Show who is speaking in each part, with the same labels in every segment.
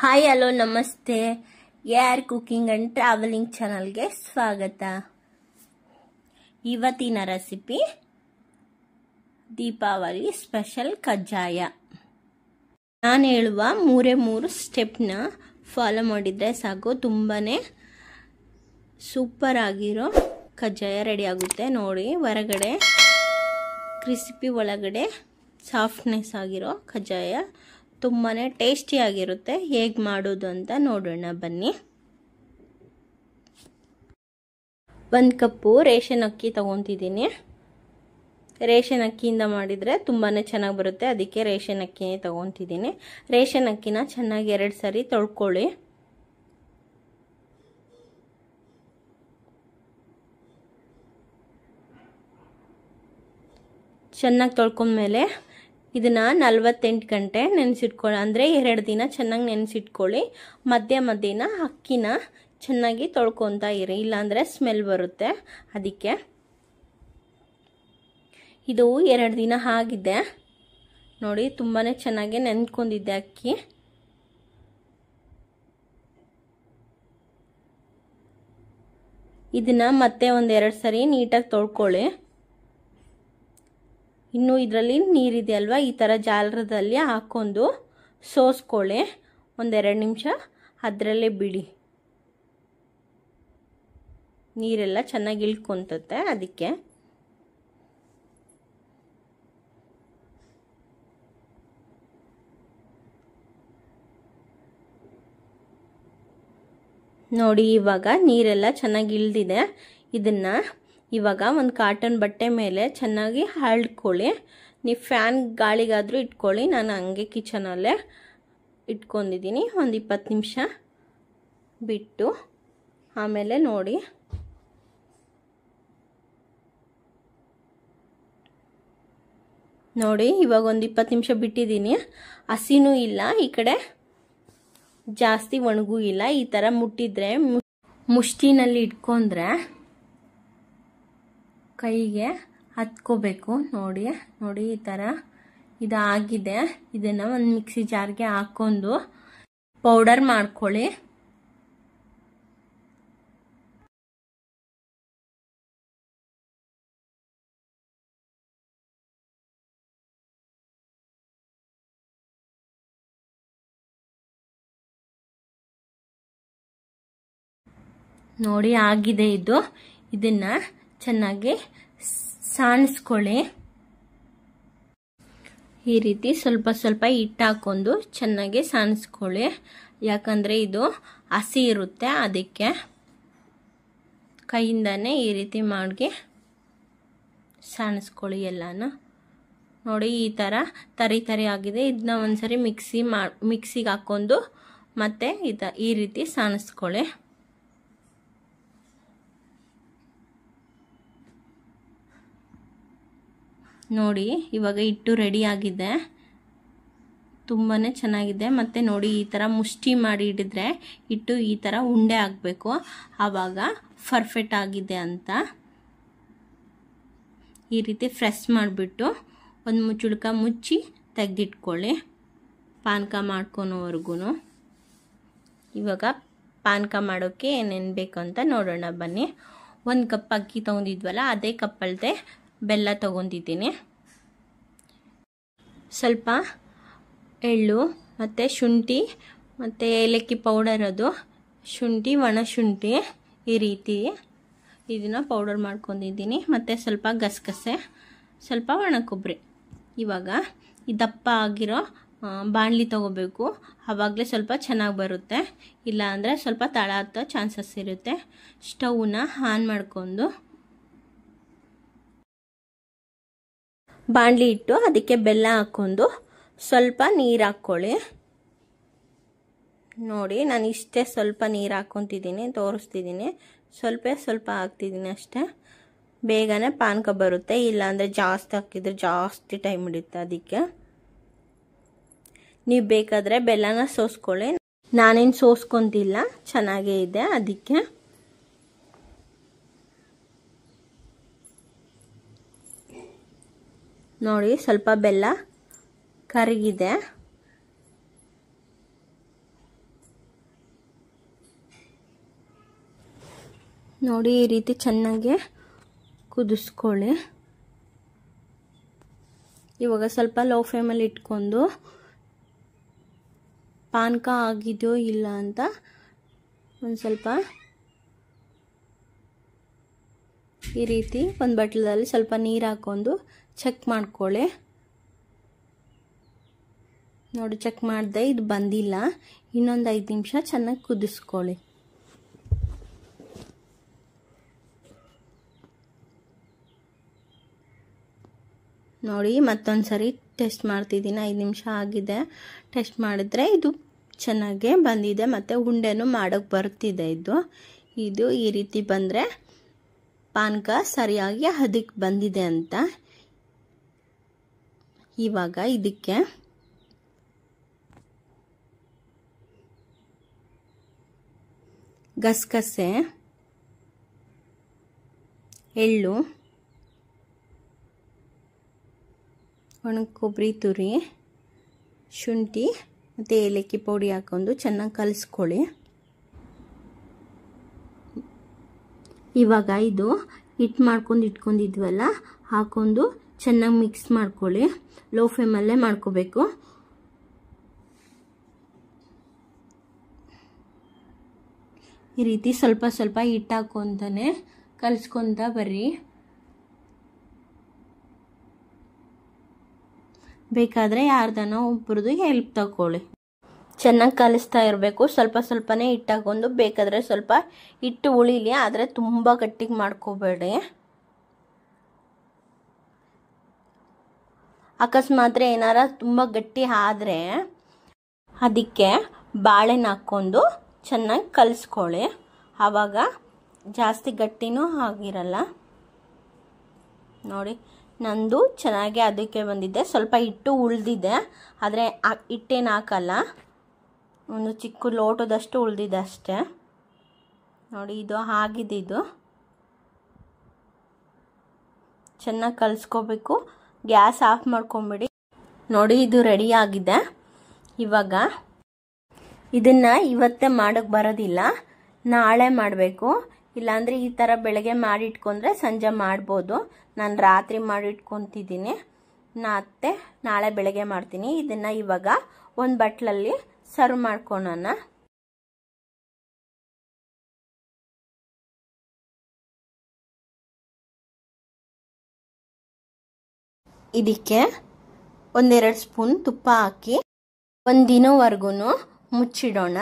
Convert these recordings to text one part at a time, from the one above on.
Speaker 1: Hi hello ನಮಸ್ತೆ. AR cooking and travelling ಚಾನಲ್ಗೆ ಸ್ವಾಗತ. ಇವತ್ತಿನ ರೆಸಿಪಿ ದೀಪಾವಳಿ ಸ್ಪೆಷಲ್ ಕಜ್ಜಾಯ. ನಾನು ಹೇಳುವ ಮೂರು ಸ್ಟೆಪ್ನ ಫಾಲೋ ಮಾಡಿದರೆ ಸಾಕು, ತುಂಬಾನೇ ಸೂಪರ್ ಆಗಿರೋ ಕಜ್ಜಾಯ ರೆಡಿ ಆಗುತ್ತೆ. ನೋಡಿ, ಹೊರಗಡೆ ಕ್ರಿಸ್ಪಿ, ಒಳಗಡೆ ಸಾಫ್ಟ್ನೆಸ್ ಆಗಿರೋ ಕಜ್ಜಾಯ ತುಂಬಾ ಟೇಸ್ಟಿ ಆಗಿರುತ್ತೆ. ಹೇಗೆ ಮಾಡೋದು ಅಂತ ನೋಡೋಣ ಬನ್ನಿ. 1 ಕಪ್ಪು ರೇಷನ್ ಅಕ್ಕಿ ತಗೊತಿದ್ದೀನಿ. ರೇಷನ್ ಅಕ್ಕಿಯಿಂದ ಮಾಡಿದರೆ ತುಂಬಾ ಚೆನ್ನಾಗಿ ಬರುತ್ತೆ, ಅದಕ್ಕೆ ರೇಷನ್ ಅಕ್ಕಿನೇ ತಗೊತಿದ್ದೀನಿ. ರೇಷನ್ ಅಕ್ಕಿನ ಚೆನ್ನಾಗಿ 2 ಸರಿ ತೊಳ್ಕೊಳ್ಳಿ. ಚೆನ್ನಾಗಿ ತೊಳ್ಕೊಂಡ್ಮೇಲೆ ಇದನ್ನ 48 ಗಂಟೆ ನೆನೆಸಿಟ್ಕೊಳ್ಳಿ, ಅಂದರೆ 2 ದಿನ ಚೆನ್ನಾಗಿ ನೆನೆಸಿಟ್ಕೊಳ್ಳಿ. ಮಧ್ಯ ಅಕ್ಕಿನ ಚೆನ್ನಾಗಿ ತೊಳ್ಕೊತಾ ಇರಿ, ಇಲ್ಲಾಂದರೆ ಸ್ಮೆಲ್ ಬರುತ್ತೆ. ಅದಕ್ಕೆ ಇದು 2 ದಿನ ಆಗಿದೆ ನೋಡಿ, ತುಂಬಾ ಚೆನ್ನಾಗಿ ನೆನ್ಕೊಂಡಿದ್ದೆ ಅಕ್ಕಿ. ಇದನ್ನ ಮತ್ತೆ 1-2 ಸರಿ ನೀಟಾಗಿ ತೊಳ್ಕೊಳ್ಳಿ. ಇನ್ನು ಇದರಲ್ಲಿ ನೀರಿದೆ ಅಲ್ವಾ, ಈ ಥರ ಜಾಲರದಲ್ಲಿ ಹಾಕೊಂಡು ಸೋಸ್ಕೊಳ್ಳಿ. 1-2 ನಿಮಿಷ ಅದರಲ್ಲೇ ಬಿಡಿ, ನೀರೆಲ್ಲ ಚೆನ್ನಾಗಿ ಇಳ್ಕೊಂತತೆ. ಅದಕ್ಕೆ ನೋಡಿ, ಇವಾಗ ನೀರೆಲ್ಲ ಚೆನ್ನಾಗಿ ಇಳ್ದಿದೆ. ಇದನ್ನ ಇವಾಗ ಒಂದು ಕಾಟನ್ ಬಟ್ಟೆ ಮೇಲೆ ಚೆನ್ನಾಗಿ ಹರಡ್ಕೊಳ್ಳಿ. ನೀವು ಫ್ಯಾನ್ ಗಾಳಿಗಾದರೂ ಇಟ್ಕೊಳ್ಳಿ, ನಾನು ಹಂಗೆ ಕಿಚನಲ್ಲೇ ಇಟ್ಕೊಂಡಿದ್ದೀನಿ. ಒಂದು 20 ನಿಮಿಷ ಬಿಟ್ಟು ಆಮೇಲೆ ನೋಡಿ, ಇವಾಗ ಒಂದು 20 ನಿಮಿಷ ಬಿಟ್ಟಿದ್ದೀನಿ. ಹಸಿನೂ ಇಲ್ಲ, ಈ ಕಡೆ ಜಾಸ್ತಿ ಒಣಗೂ ಇಲ್ಲ. ಈ ಥರ ಮುಟ್ಟಿದ್ರೆ, ಮುಷ್ಟಿನಲ್ಲಿ ಇಟ್ಕೊಂಡ್ರೆ ಕೈಗೆ ಹತ್ಕೋಬೇಕು. ನೋಡಿ ಈ ಥರ ಇದಾಗಿದೆ. ಇದನ್ನು ಒಂದು ಮಿಕ್ಸಿ ಜಾರ್ಗೆ ಹಾಕೊಂಡು ಪೌಡರ್ ಮಾಡ್ಕೊಳ್ಳಿ. ನೋಡಿ ಆಗಿದೆ ಇದು. ಇದನ್ನ ಚೆನ್ನಾಗಿ ಸಾಣಿಸ್ಕೊಳ್ಳಿ. ಈ ರೀತಿ ಸ್ವಲ್ಪ ಸ್ವಲ್ಪ ಹಿಟ್ಟು ಹಾಕೊಂಡು ಚೆನ್ನಾಗಿ ಸಾಣಿಸ್ಕೊಳ್ಳಿ, ಯಾಕಂದರೆ ಇದು ಹಸಿ ಇರುತ್ತೆ. ಅದಕ್ಕೆ ಕೈಯಿಂದಾನೇ ಈ ರೀತಿ ಮಾಡಿ ಸಾಣಿಸ್ಕೊಳ್ಳಿ ಎಲ್ಲಾನು. ನೋಡಿ, ಈ ಥರ ತರಿ ಆಗಿದೆ. ಇದನ್ನ ಒಂದ್ಸರಿ ಮಿಕ್ಸಿಗೆ ಹಾಕೊಂಡು ಮತ್ತೆ ಈ ರೀತಿ ಸಾಣಿಸ್ಕೊಳ್ಳಿ. ನೋಡಿ, ಇವಾಗ ಹಿಟ್ಟು ರೆಡಿ ಆಗಿದೆ, ತುಂಬಾ ಚೆನ್ನಾಗಿದೆ. ಮತ್ತು ನೋಡಿ, ಈ ಥರ ಮುಷ್ಟಿ ಮಾಡಿ ಹಿಡಿದ್ರೆ ಹಿಟ್ಟು ಈ ಥರ ಉಂಡೆ ಆಗಬೇಕು, ಆವಾಗ ಪರ್ಫೆಕ್ಟ್ ಆಗಿದೆ ಅಂತ. ಈ ರೀತಿ ಫ್ರೆಶ್ ಮಾಡಿಬಿಟ್ಟು ಒಂದು ಮುಚ್ಚುಳ್ಕ ಮುಚ್ಚಿ ತೆಗೆದಿಟ್ಕೊಳ್ಳಿ, ಪಾನಕ ಮಾಡ್ಕೊಳೋವರೆಗೂ. ಇವಾಗ ಪಾನಕ ಮಾಡೋಕ್ಕೆ ಏನೇನು ಬೇಕು ಅಂತ ನೋಡೋಣ ಬನ್ನಿ. 1 ಕಪ್ ಅಕ್ಕಿ ತೊಗೊಂಡಿದ್ವಲ್ಲ, ಅದೇ ಕಪ್ಪಲ್ಲದೆ ಬೆಲ್ಲ ತೊಗೊಂಡಿದ್ದೀನಿ. ಸ್ವಲ್ಪ ಎಳ್ಳು ಮತ್ತು ಶುಂಠಿ ಮತ್ತು ಏಲಕ್ಕಿ ಪೌಡರ್, ಅದು ಶುಂಠಿ, ಒಣ ಶುಂಠಿ, ಈ ರೀತಿ ಇದನ್ನು ಪೌಡರ್ ಮಾಡ್ಕೊಂಡಿದ್ದೀನಿ. ಮತ್ತು ಸ್ವಲ್ಪ ಗಸಗಸೆ, ಸ್ವಲ್ಪ ಒಣ ಕೊಬ್ಬರಿ. ಇವಾಗ ಈ ದಪ್ಪ ಆಗಿರೋ ಬಾಣಲಿ ತೊಗೋಬೇಕು, ಆವಾಗಲೇ ಸ್ವಲ್ಪ ಚೆನ್ನಾಗಿ ಬರುತ್ತೆ. ಇಲ್ಲ ಅಂದರೆ ಸ್ವಲ್ಪ ತಳ ಹತ್ತೋ ಚಾನ್ಸಸ್ ಇರುತ್ತೆ. ಸ್ಟವ್ನ ಆನ್ ಮಾಡ್ಕೊಂಡು ಬಾಣಲಿ ಇಟ್ಟು ಅದಕ್ಕೆ ಬೆಲ್ಲ ಹಾಕ್ಕೊಂಡು ಸ್ವಲ್ಪ ನೀರು ಹಾಕ್ಕೊಳ್ಳಿ. ನೋಡಿ, ನಾನು ಇಷ್ಟೇ ಸ್ವಲ್ಪ ನೀರು ಹಾಕ್ಕೊತಿದ್ದೀನಿ, ತೋರಿಸ್ತಿದ್ದೀನಿ. ಸ್ವಲ್ಪ ಹಾಕ್ತಿದ್ದೀನಿ ಅಷ್ಟೇ, ಬೇಗನೆ ಪಾನಕ ಬರುತ್ತೆ. ಇಲ್ಲಾಂದರೆ ಜಾಸ್ತಿ ಹಾಕಿದ್ರೆ ಜಾಸ್ತಿ ಟೈಮ್ ಹಿಡಿಯುತ್ತೆ. ಅದಕ್ಕೆ ನೀವು ಬೇಕಾದರೆ ಬೆಲ್ಲನ ಸೋಸ್ಕೊಳ್ಳಿ. ನಾನೇನು ಸೋಸ್ಕೊಂತಿಲ್ಲ, ಚೆನ್ನಾಗೇ ಇದೆ. ಅದಕ್ಕೆ ನೋಡಿ, ಸ್ವಲ್ಪ ಬೆಲ್ಲ ಕರಗಿದೆ. ನೋಡಿ ಈ ರೀತಿ ಚೆನ್ನಾಗಿ ಕುದಿಸ್ಕೊಳ್ಳಿ. ಇವಾಗ ಸ್ವಲ್ಪ ಲೋ ಫ್ಲೇಮಲ್ಲಿ ಇಟ್ಕೊಂಡು ಪಾನಕ ಆಗಿದೆಯೋ ಇಲ್ಲ ಅಂತ ಒಂದು ಸ್ವಲ್ಪ ಈ ರೀತಿ ಒಂದು ಬಟ್ಲಲ್ಲಿ ಸ್ವಲ್ಪ ನೀರು ಹಾಕ್ಕೊಂಡು ಚೆಕ್ ಮಾಡ್ಕೊಳ್ಳಿ. ನೋಡಿ ಚೆಕ್ ಮಾಡಿದೆ, ಇದು ಬಂದಿಲ್ಲ. ಇನ್ನೊಂದು 5 ನಿಮಿಷ ಚೆನ್ನಾಗಿ ಕುದಿಸ್ಕೊಳ್ಳಿ. ನೋಡಿ ಮತ್ತೊಂದು ಸರಿ ಟೆಸ್ಟ್ ಮಾಡ್ತಿದ್ದೀನಿ. 5 ನಿಮಿಷ ಆಗಿದೆ. ಟೆಸ್ಟ್ ಮಾಡಿದ್ರೆ ಇದು ಚೆನ್ನಾಗೇ ಬಂದಿದೆ ಮತ್ತು ಉಂಡೆನೂ ಮಾಡೋಕ್ಕೆ ಬರ್ತಿದೆ. ಇದು ಈ ರೀತಿ ಬಂದರೆ ಪಾನಕ ಸರಿಯಾಗಿ ಅದಕ್ಕೆ ಬಂದಿದೆ ಅಂತ. ಇವಾಗ ಇದಕ್ಕೆ ಗಸಗಸೆ, ಎಳ್ಳು, ಒಣ ಕೊಬ್ಬರಿ ತುರಿ, ಶುಂಠಿ ಮತ್ತು ಏಲಕ್ಕಿ ಪುಡಿ ಹಾಕೊಂಡು ಚೆನ್ನಾಗಿ ಕಲಿಸ್ಕೊಳ್ಳಿ. ಇವಾಗ ಇದು ಹಿಟ್ಟು ಮಾಡ್ಕೊಂಡು ಇಟ್ಕೊಂಡಿದ್ವಲ್ಲ ಹಾಕೊಂಡು ಚೆನ್ನಾಗಿ ಮಿಕ್ಸ್ ಮಾಡ್ಕೊಳ್ಳಿ. ಲೋ ಫ್ಲೇಮಲ್ಲೇ ಮಾಡ್ಕೋಬೇಕು. ಈ ರೀತಿ ಸ್ವಲ್ಪ ಸ್ವಲ್ಪ ಹಿಟ್ಟು ಹಾಕೊಂತಾನೆ ಕಲಿಸ್ಕೊತ ಬರ್ರಿ. ಬೇಕಾದರೆ ಯಾರ್ದನ ಒಬ್ರದ್ದು ಹೆಲ್ಪ್ ತಗೊಳ್ಳಿ. ಚೆನ್ನಾಗಿ ಕಲಿಸ್ತಾ ಇರಬೇಕು. ಸ್ವಲ್ಪ ಸ್ವಲ್ಪನೇ ಹಿಟ್ಟು ಹಾಕೊಂಡು, ಬೇಕಾದರೆ ಸ್ವಲ್ಪ ಹಿಟ್ಟು ಉಳಿಲಿ, ಆದರೆ ತುಂಬ ಗಟ್ಟಿಗೆ ಮಾಡ್ಕೋಬೇಡಿ. ಅಕಸ್ಮಾತ್ ಏನಾರ ತುಂಬ ಗಟ್ಟಿ ಆದರೆ ಅದಕ್ಕೆ ಬಾಳೆಹಣ್ಣು ಹಾಕ್ಕೊಂಡು ಚೆನ್ನಾಗಿ ಕಲಿಸ್ಕೊಳ್ಳಿ. ಆವಾಗ ಜಾಸ್ತಿ ಗಟ್ಟಿನೂ ಆಗಿರಲ್ಲ. ನೋಡಿ ನಂದು ಚೆನ್ನಾಗಿ ಅದಕ್ಕೆ ಬಂದಿದೆ. ಸ್ವಲ್ಪ ಹಿಟ್ಟು ಉಳಿದಿದೆ, ಆದರೆ ಹಿಟ್ಟೇನು ಹಾಕಲ್ಲ. ಒಂದು ಚಿಕ್ಕ ಲೋಟದಷ್ಟು ಉಳಿದಿದೆ ಅಷ್ಟೇ. ನೋಡಿ ಇದು ಆಗಿದ್ದು ಚೆನ್ನಾಗಿ ಕಲಿಸ್ಕೋಬೇಕು. ಗ್ಯಾಸ್ ಆಫ್ ಮಾಡ್ಕೊಂಬಿಡಿ. ನೋಡಿ ಇದು ರೆಡಿ ಆಗಿದೆ. ಇವಾಗ ಇದನ್ನು ಇವತ್ತೇ ಮಾಡೋಕ್ಕೆ ಬರೋದಿಲ್ಲ, ನಾಳೆ ಮಾಡಬೇಕು. ಇಲ್ಲಾಂದರೆ ಈ ಥರ ಬೆಳಗ್ಗೆ ಮಾಡಿಟ್ಕೊಂಡ್ರೆ ಸಂಜೆ ಮಾಡ್ಬೋದು. ನಾನು ರಾತ್ರಿ ಮಾಡಿಟ್ಕೊತಿದ್ದೀನಿ. ಮತ್ತೆ ನಾಳೆ ಬೆಳಗ್ಗೆ ಮಾಡ್ತೀನಿ. ಇದನ್ನು ಇವಾಗ ಒಂದು ಬಟ್ಲಲ್ಲಿ ಸರ್ವ್ ಮಾಡ್ಕೊಳ್ಳೋಣ. ಇದಕ್ಕೆ 1-2 ಸ್ಪೂನ್ ತುಪ್ಪ ಹಾಕಿ ಒಂದು ದಿನವರೆಗೂ ಮುಚ್ಚಿಡೋಣ.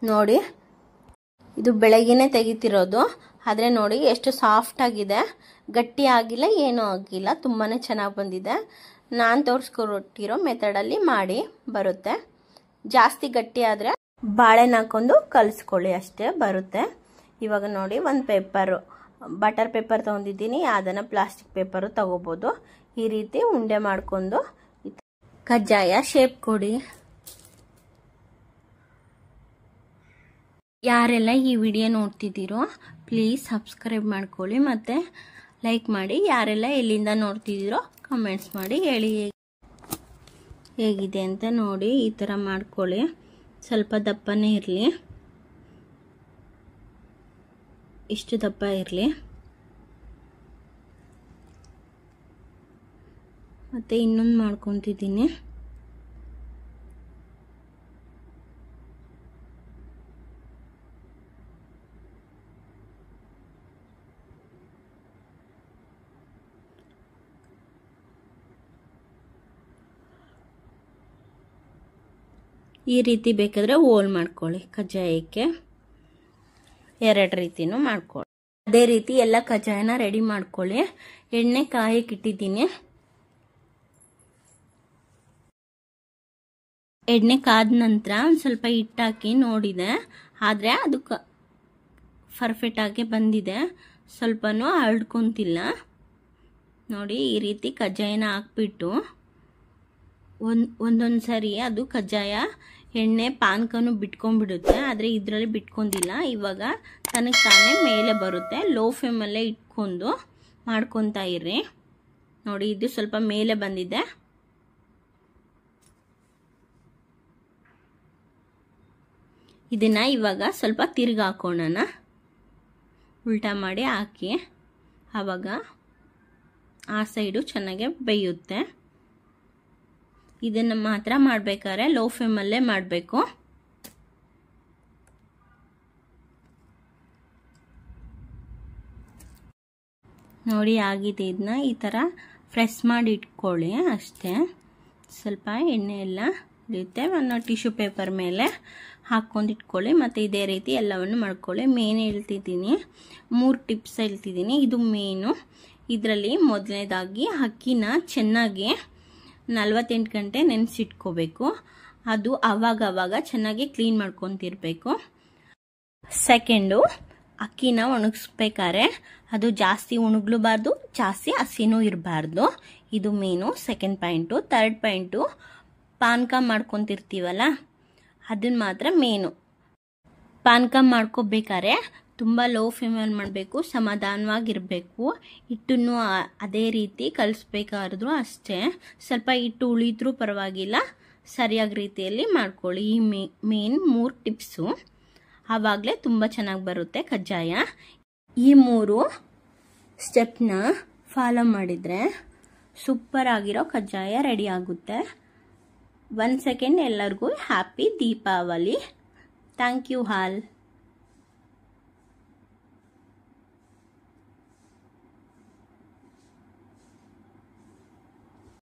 Speaker 1: ನೋಡಿ ಇದು ಬೆಳಗ್ಗೆನೆ ತೆಗಿತಿರೋದು, ಆದರೆ ನೋಡಿ ಎಷ್ಟು ಸಾಫ್ಟ್ ಆಗಿದೆ. ಗಟ್ಟಿ ಆಗಿಲ್ಲ, ಏನೂ ಆಗಿಲ್ಲ, ತುಂಬಾ ಚೆನ್ನಾಗಿ ಬಂದಿದೆ. ನಾನು ತೋರಿಸ್ಕೊಟ್ಟಿರೋ ಮೆಥಡಲ್ಲಿ ಮಾಡಿ ಬರುತ್ತೆ. ಜಾಸ್ತಿ ಗಟ್ಟಿ ಆದರೆ ಬಾಳೆಹಣ್ಣು ಹಾಕೊಂಡು ಕಲಿಸ್ಕೊಳ್ಳಿ, ಅಷ್ಟೇ ಬರುತ್ತೆ. ಇವಾಗ ನೋಡಿ ಒಂದು ಪೇಪರು, ಬಟರ್ ಪೇಪರ್ ತೊಗೊಂಡಿದ್ದೀನಿ. ಅದನ್ನು ಪ್ಲಾಸ್ಟಿಕ್ ಪೇಪರು ತಗೋಬೋದು. ಈ ರೀತಿ ಉಂಡೆ ಮಾಡ್ಕೊಂಡು ಕಜ್ಜಾಯ ಶೇಪ್ ಕೊಡಿ. ಯಾರೆಲ್ಲ ಈ ವಿಡಿಯೋ ನೋಡ್ತಿದ್ದೀರೋ ಪ್ಲೀಸ್ ಸಬ್ಸ್ಕ್ರೈಬ್ ಮಾಡ್ಕೊಳ್ಳಿ ಮತ್ತು ಲೈಕ್ ಮಾಡಿ. ಯಾರೆಲ್ಲ ಎಲ್ಲಿಂದ ನೋಡ್ತಿದ್ದೀರೋ ಕಮೆಂಟ್ಸ್ ಮಾಡಿ ಹೇಳಿ ಹೇಗಿದೆ ಅಂತ. ನೋಡಿ ಈ ಥರ ಮಾಡ್ಕೊಳ್ಳಿ. ಸ್ವಲ್ಪ ದಪ್ಪನೇ ಇರಲಿ, ಇಷ್ಟು ದಪ್ಪ ಇರಲಿ. ಮತ್ತು ಇನ್ನೊಂದು ಮಾಡ್ಕೊತಿದ್ದೀನಿ. ಈ ರೀತಿ ಬೇಕಾದರೆ ಹೋಲ್ ಮಾಡ್ಕೊಳ್ಳಿ. ಕಜ್ಜಾಯಕ್ಕೆ 2 ರೀತಿನೂ ಮಾಡ್ಕೊಳ್ಳಿ. ಅದೇ ರೀತಿ ಎಲ್ಲ ಕಜ್ಜಾಯನ ರೆಡಿ ಮಾಡ್ಕೊಳ್ಳಿ. ಎಣ್ಣೆ ಕಾಯಕ್ಕೆ ಇಟ್ಟಿದ್ದೀನಿ. ಎಣ್ಣೆ ಕಾದ ನಂತರ ಒಂದು ಸ್ವಲ್ಪ ಹಿಟ್ಟಾಕಿ ನೋಡಿದೆ, ಆದರೆ ಅದು ಪರ್ಫೆಕ್ಟಾಗಿ ಬಂದಿದೆ. ಸ್ವಲ್ಪನೂ ಹರಡ್ಕೊಂತಿಲ್ಲ. ನೋಡಿ ಈ ರೀತಿ ಕಜ್ಜಾಯನ ಹಾಕ್ಬಿಟ್ಟು ಒಂದೊಂದು ಸರಿ ಅದು ಕಜ್ಜಾಯ ಎಣ್ಣೆ ಪಾನಕನೂ ಬಿಟ್ಕೊಂಡ್ಬಿಡುತ್ತೆ, ಆದರೆ ಇದರಲ್ಲಿ ಬಿಟ್ಕೊಂಡಿಲ್ಲ. ಇವಾಗ ತನಗೆ ತಾನೇ ಮೇಲೆ ಬರುತ್ತೆ. ಲೋ ಫ್ಲೇಮಲ್ಲೇ ಇಟ್ಕೊಂಡು ಮಾಡ್ಕೊತಾ ಇರ್ರಿ. ನೋಡಿ ಇದು ಸ್ವಲ್ಪ ಮೇಲೆ ಬಂದಿದೆ. ಇದನ್ನು ಇವಾಗ ಸ್ವಲ್ಪ ತಿರ್ಗಿ ಹಾಕೋಣ, ಉಲ್ಟಾ ಮಾಡಿ ಹಾಕಿ. ಆವಾಗ ಆ ಸೈಡು ಚೆನ್ನಾಗಿ ಬೇಯುತ್ತೆ. ಇದನ್ನು ಮಾತ್ರ ಮಾಡಬೇಕಾದ್ರೆ ಲೋ ಫ್ಲೇಮಲ್ಲೇ ಮಾಡಬೇಕು. ನೋಡಿ ಆಗಿದೆ. ಇದನ್ನ ಈ ಥರ ಪ್ರೆಸ್ ಮಾಡಿ ಇಟ್ಕೊಳ್ಳಿ ಅಷ್ಟೇ. ಸ್ವಲ್ಪ ಎಣ್ಣೆ ಎಲ್ಲ ಇರುತ್ತೆ, ಒಂದು ಟಿಶ್ಯೂ ಪೇಪರ್ ಮೇಲೆ ಹಾಕ್ಕೊಂಡು ಇಟ್ಕೊಳ್ಳಿ. ಮತ್ತು ಇದೇ ರೀತಿ ಎಲ್ಲವನ್ನು ಮಾಡ್ಕೊಳ್ಳಿ. ಮೇನ್ ಹೇಳ್ತಿದ್ದೀನಿ, 3 ಟಿಪ್ಸ್ ಹೇಳ್ತಿದ್ದೀನಿ, ಇದು ಮೇನು. ಇದರಲ್ಲಿ ಮೊದಲನೇದಾಗಿ ಅಕ್ಕಿನ ಚೆನ್ನಾಗಿ 48 ಗಂಟೆ ನೆನೆಸಿಟ್ಕೋಬೇಕು. ಅದು ಆವಾಗ ಚೆನ್ನಾಗಿ ಕ್ಲೀನ್ ಮಾಡ್ಕೊತಿರ್ಬೇಕು. ಸೆಕೆಂಡು, ಅಕ್ಕಿನ ಒಣಗಿಸ್ಬೇಕಾದ್ರೆ ಅದು ಜಾಸ್ತಿ ಒಣಗಲೂಬಾರ್ದು, ಜಾಸ್ತಿ ಹಸಿನೂ ಇರಬಾರ್ದು. ಇದು main second point. Third point, ಪಾನಕ ಮಾಡ್ಕೊತಿರ್ತೀವಲ್ಲ ಅದನ್ನ ಮಾತ್ರ ಮೇನು. ಪಾನಕ ಮಾಡ್ಕೋಬೇಕಾದ್ರೆ ತುಂಬ ಲೋ ಫ್ಲೇಮಲ್ಲಿ ಮಾಡಬೇಕು, ಸಮಾಧಾನವಾಗಿರಬೇಕು. ಹಿಟ್ಟನ್ನು ಅದೇ ರೀತಿ ಕಲಿಸ್ಬೇಕಾದ್ರೂ ಅಷ್ಟೇ. ಸ್ವಲ್ಪ ಹಿಟ್ಟು ಉಳಿದ್ರೂ ಪರವಾಗಿಲ್ಲ, ಸರಿಯಾದ ರೀತಿಯಲ್ಲಿ ಮಾಡ್ಕೊಳ್ಳಿ. ಈ ಮೇನ್ 3 ಟಿಪ್ಸು, ಆವಾಗಲೇ ತುಂಬ ಚೆನ್ನಾಗಿ ಬರುತ್ತೆ ಕಜ್ಜಾಯ. ಈ 3 ಸ್ಟೆಪ್ನ ಫಾಲೋ ಮಾಡಿದರೆ ಸೂಪರ್ ಆಗಿರೋ ಕಜ್ಜಾಯ ರೆಡಿ ಆಗುತ್ತೆ. 1 ಸೆಕೆಂಡ್. ಎಲ್ಲರಿಗೂ happy Deepavali. Thank you all.